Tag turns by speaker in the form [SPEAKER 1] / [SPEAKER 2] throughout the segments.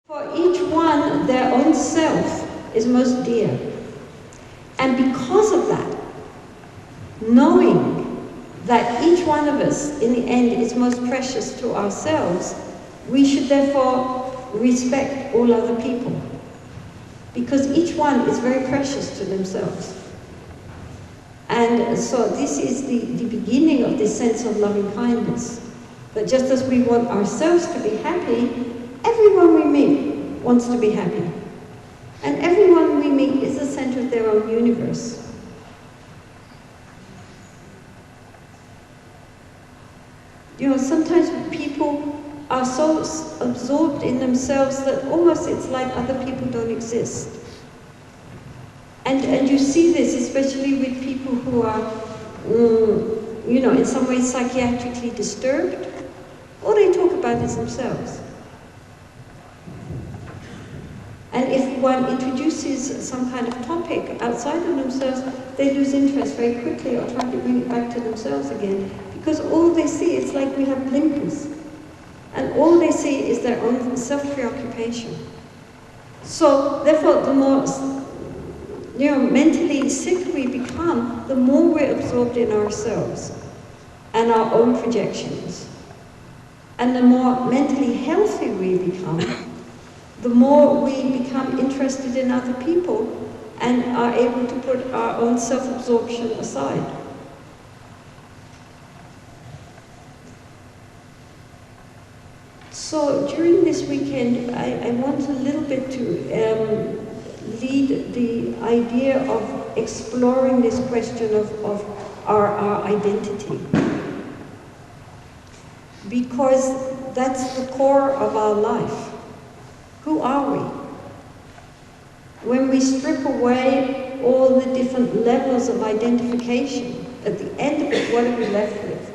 [SPEAKER 1] For each one, their own self is most dear. And because of that, knowing that each one of us, in the end, is most precious to ourselves, we should therefore respect all other people. Because each one is very precious to themselves. And so this is the beginning of this sense of loving kindness. That just as we want ourselves to be happy, everyone we meet wants to be happy. And everyone we meet is the center of their own universe. You know, sometimes people are so absorbed in themselves that almost it's like other people don't exist. And you see this especially with people who are, you know, in some ways psychiatrically disturbed. All they talk about is themselves. And if one introduces some kind of topic outside of themselves, they lose interest very quickly or try to bring it back to themselves again. Because all they see, it's like we have blinkers. And all they see is their own self-preoccupation. So, therefore, the more mentally sick we become, the more we're absorbed in ourselves and our own projections. And the more mentally healthy we become, the more we become interested in other people and are able to put our own self-absorption aside. So during this weekend, I want a little bit to lead the idea of exploring this question of our identity. Because that's the core of our life. Who are we? When we strip away all the different levels of identification, at the end of it, what are we left with?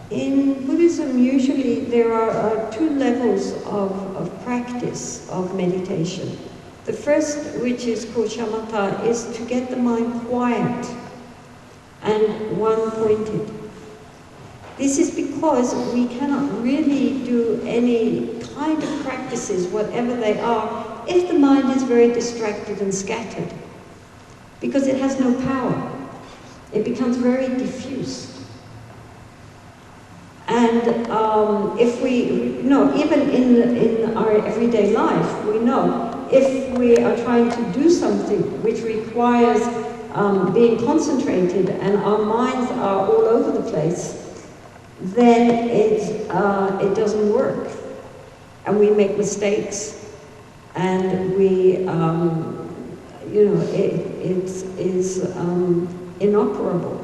[SPEAKER 1] In Buddhism, usually there are two levels of practice of meditation. The first, which is called shamatha, is to get the mind quiet and one-pointed. This is because we cannot really do any kind of practices, whatever they are, if the mind is very distracted and scattered. Because it has no power. It becomes very diffuse. And if we, even in our everyday life, we know if we are trying to do something which requires being concentrated and our minds are all over the place, then it doesn't work. And we make mistakes and we, it is inoperable.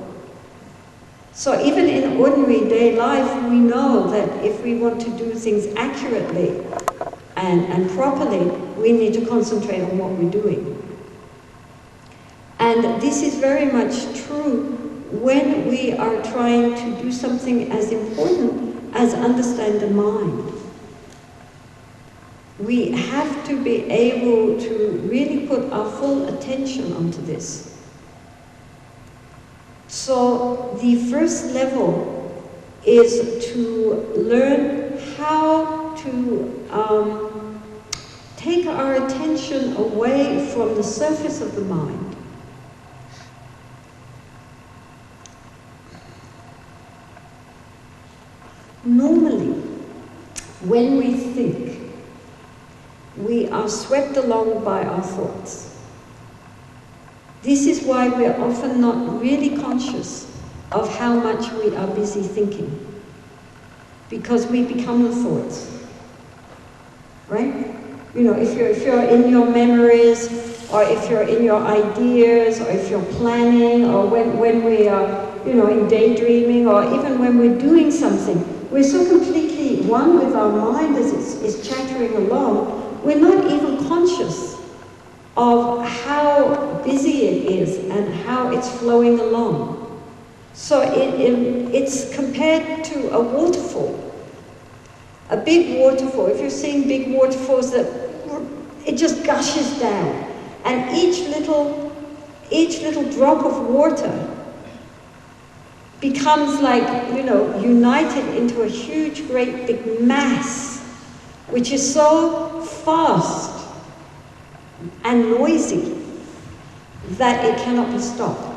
[SPEAKER 1] So even in ordinary day life, we know that if we want to do things accurately and properly, we need to concentrate on what we're doing. And this is very much true when we are trying to do something as important as understand the mind. We have to be able to really put our full attention onto this. So the first level is to learn how to take our attention away from the surface of the mind. Normally, when we think, we are swept along by our thoughts. This is why we're often not really conscious of how much we are busy thinking. Because we become the thoughts. Right? If you're in your memories, or if you're in your ideas, or if you're planning, or when we are, in daydreaming, or even when we're doing something, we're so completely one with our mind as it's chattering along, we're not even conscious of how busy it is and how it's flowing along. So it's compared to a waterfall. A big waterfall, if you're seeing big waterfalls, that it just gushes down. And each little each little drop of water becomes like, you know, united into a huge, great big mass, which is so fast and noisy that it cannot be stopped.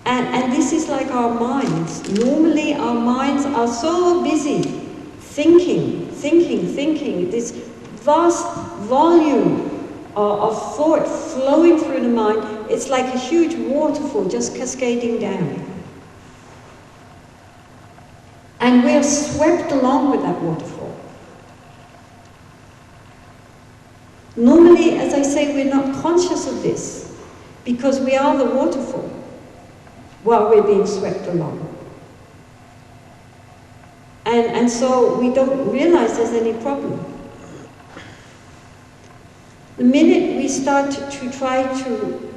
[SPEAKER 1] And this is like our minds. Normally our minds are so busy thinking, this vast volume of thought flowing through the mind. It's like a huge waterfall just cascading down. And we're swept along with that waterfall. Normally, as I say, we're not conscious of this because we are the waterfall while we're being swept along. And so we don't realize there's any problem. The minute we start to try to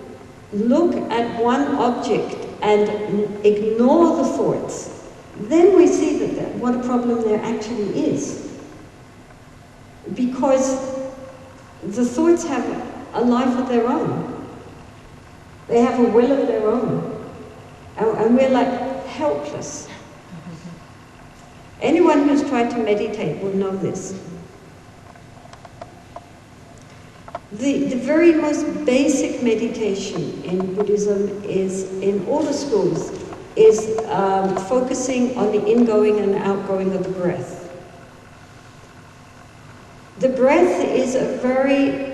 [SPEAKER 1] look at one object and ignore the thoughts, then we see that what a problem there actually is. Because the thoughts have a life of their own. They have a will of their own. And we're like helpless. Anyone who's tried to meditate will know this. The very most basic meditation in Buddhism is, in all the schools, is focusing on the ingoing and outgoing of the breath. The breath is a very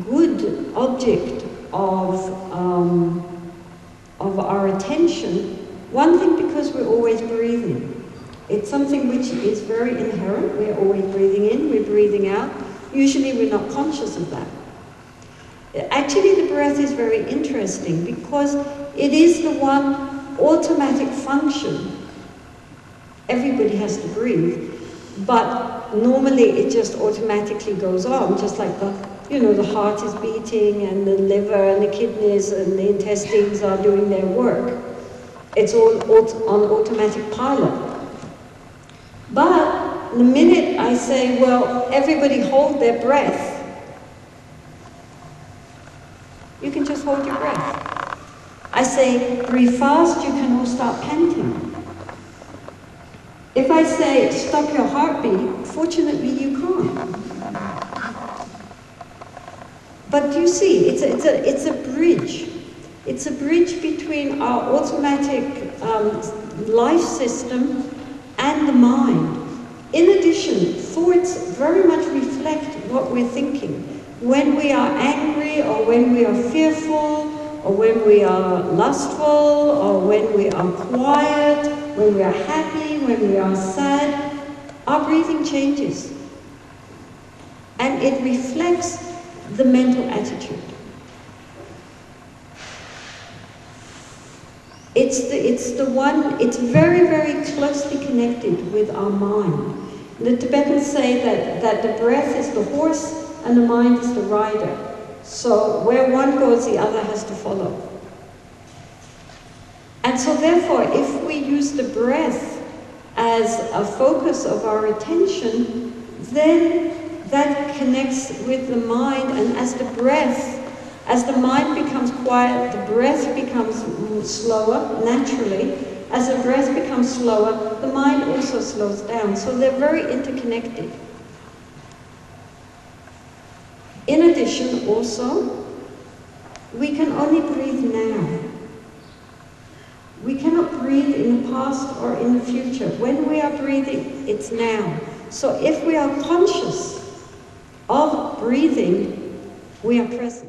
[SPEAKER 1] good object of our attention. One thing, because we're always breathing. It's something which is very inherent. We're always breathing in, we're breathing out. Usually we're not conscious of that. Actually, the breath is very interesting because it is the one automatic function. Everybody has to breathe, but normally it just automatically goes on, just like the heart is beating and the liver and the kidneys and the intestines are doing their work. It's all on automatic pilot. But the minute I say, well, everybody hold their breath, you can just hold your breath. I say, breathe fast, you can all start panting. If I say, stop your heartbeat, fortunately you can't. But you see, it's a bridge. It's a bridge between our automatic life system and the mind. In addition, thoughts very much reflect what we're thinking. When we are angry, or when we are fearful, or when we are lustful, or when we are quiet, when we are happy, when we are sad, our breathing changes. And it reflects the mental attitude. It's very, very closely connected with our mind. The Tibetans say that the breath is the horse and the mind is the rider. So where one goes, the other has to follow. And so therefore, if we use the breath as a focus of our attention, then that connects with the mind, and as the mind becomes quiet, the breath becomes slower, naturally. As the breath becomes slower, the mind also slows down. So they're very interconnected. In addition, also, we can only breathe now. We cannot breathe in the past or in the future. When we are breathing, it's now. So if we are conscious of breathing, we are present.